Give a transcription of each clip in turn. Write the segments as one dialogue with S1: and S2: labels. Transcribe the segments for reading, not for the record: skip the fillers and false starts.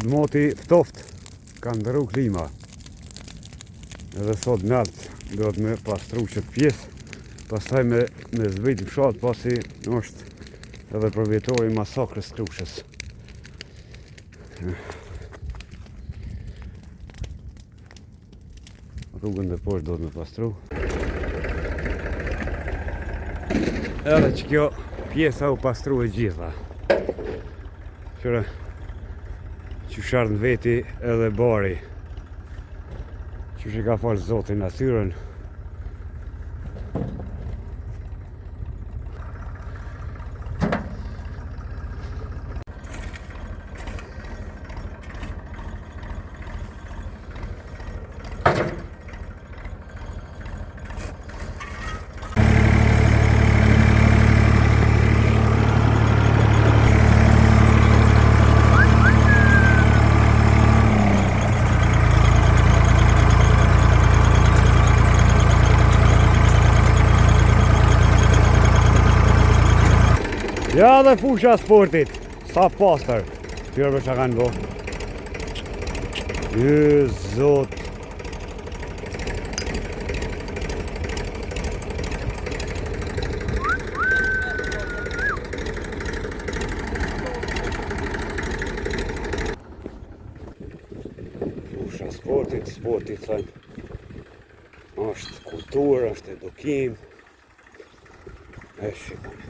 S1: Moti ftoft ka ndërru klima. Edhe sot nalt do të me pastru qëtë pjesë, pastaj me zbrit fshat pasi është edhe përvjetori masakrës Krushës. Rrugën dhe poshtë do të me pastru. Edhe që kjo pjesa u pastru e gjitha. Qëra që sharë në veti edhe bari. Që që ka falë Zotin natyren. Ja dhe fusha sportit, sa pastër, tjërë për që kanë bo. Zot. Fusha sportit thënë, është kulturë, është edukim, e shikoni.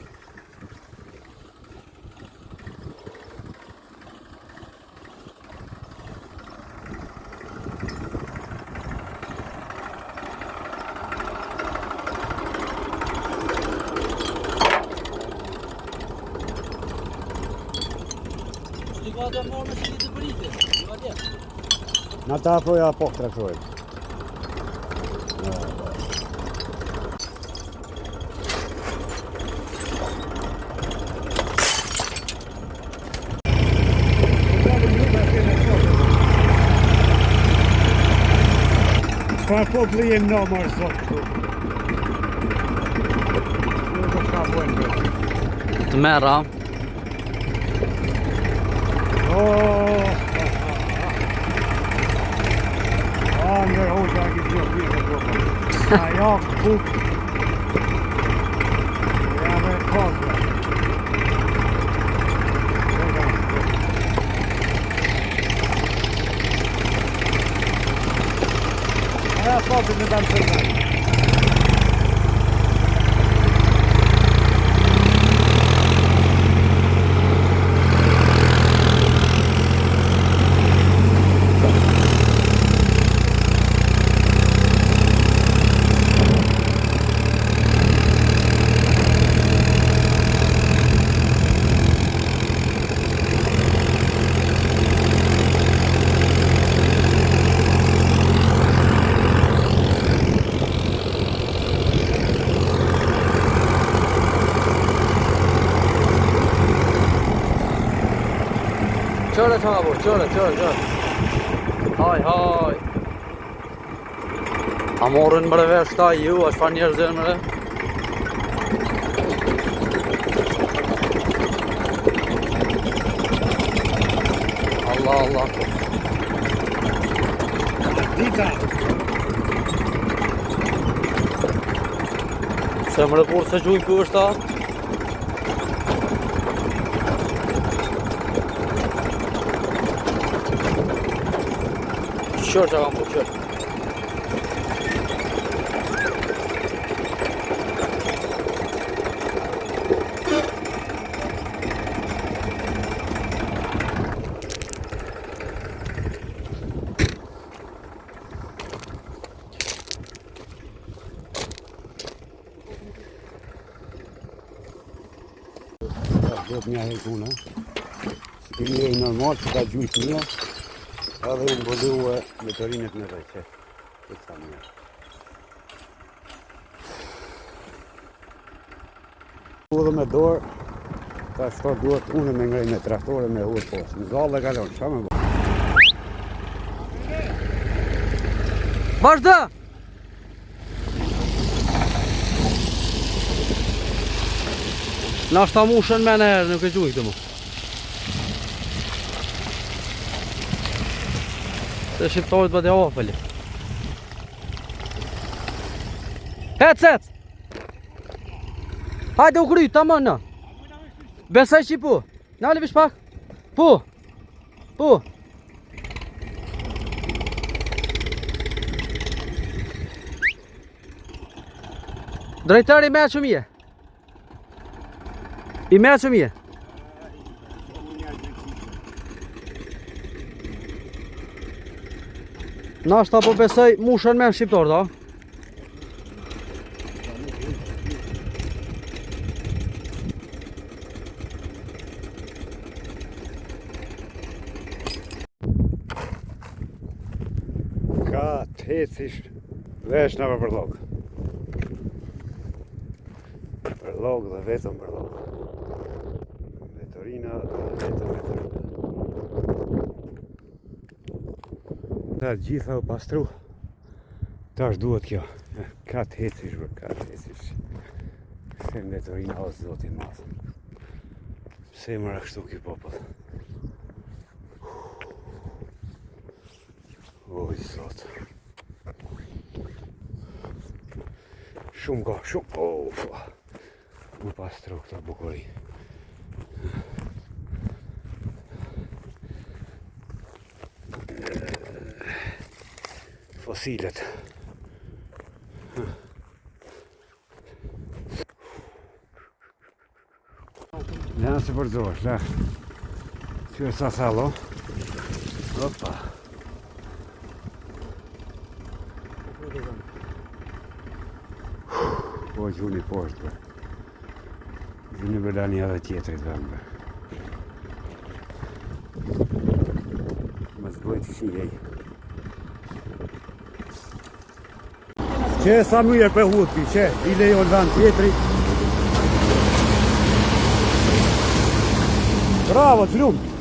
S1: Në ta afroja po traktojnë. Çfarë po blijem në marë zotë?
S2: Të mera.
S1: Ndër hoqja a këtë gjithë të grupën. A jakë, bukë. Ja dhe kozë. Aja sopit në dalë përnë.
S2: Qërë që nga burë, qërë. Haj. A morën më revesh ta ju, a shfar njerë zërë më re? Allah.
S1: Dita.
S2: Se më rekur se gjujnë ku është ta? Qërë që kam po qërë.
S1: Do të një hejtuna. Si këmi e normal që ka gjujtë një. Edhe unë bëllu me të rinët në rëqe. Këtë sa një. Udhë me dorë, ta shkor duhet unë me ngrej me traktore me hurë posë. Në zallë dhe kalon, shka me bërë.
S2: Vazhda! Na shta mushën me në herë, nuk e gjujtë mu. Se shqiptarit bëtë e ofëli. Hec! Hajde u kry, ta më në. Besaj që i pu. Nali vish pak. Pu. Drejtari i merë që mje. I merë që mje. Nashta po besoj mushën me në shqiptar, da?
S1: Ka të hecish vesh në për logë. Për logë dhe vetëm për logë. Vetorina dhe vetëm vetorina. Ta gjitha u pastru. Tash duhet kjo. Ka të hecish bërë, ka të hecish. Se në vetorina o zotin masë. Pse mëra kështu kjo popull. Oj, zot. Shumë ka, shumë. Më pastru këta bukuri. Fosilet. Lënë se përdojsh, da. Që e sasalo. Opa. Po gjuni poshtë bërë. Gjuni bërë një edhe tjetërit vëmë bërë. Më zbojt që jej. Që sa mëjer për hutki, që i lejon vëmë tjetërit. Bravo, të lumë!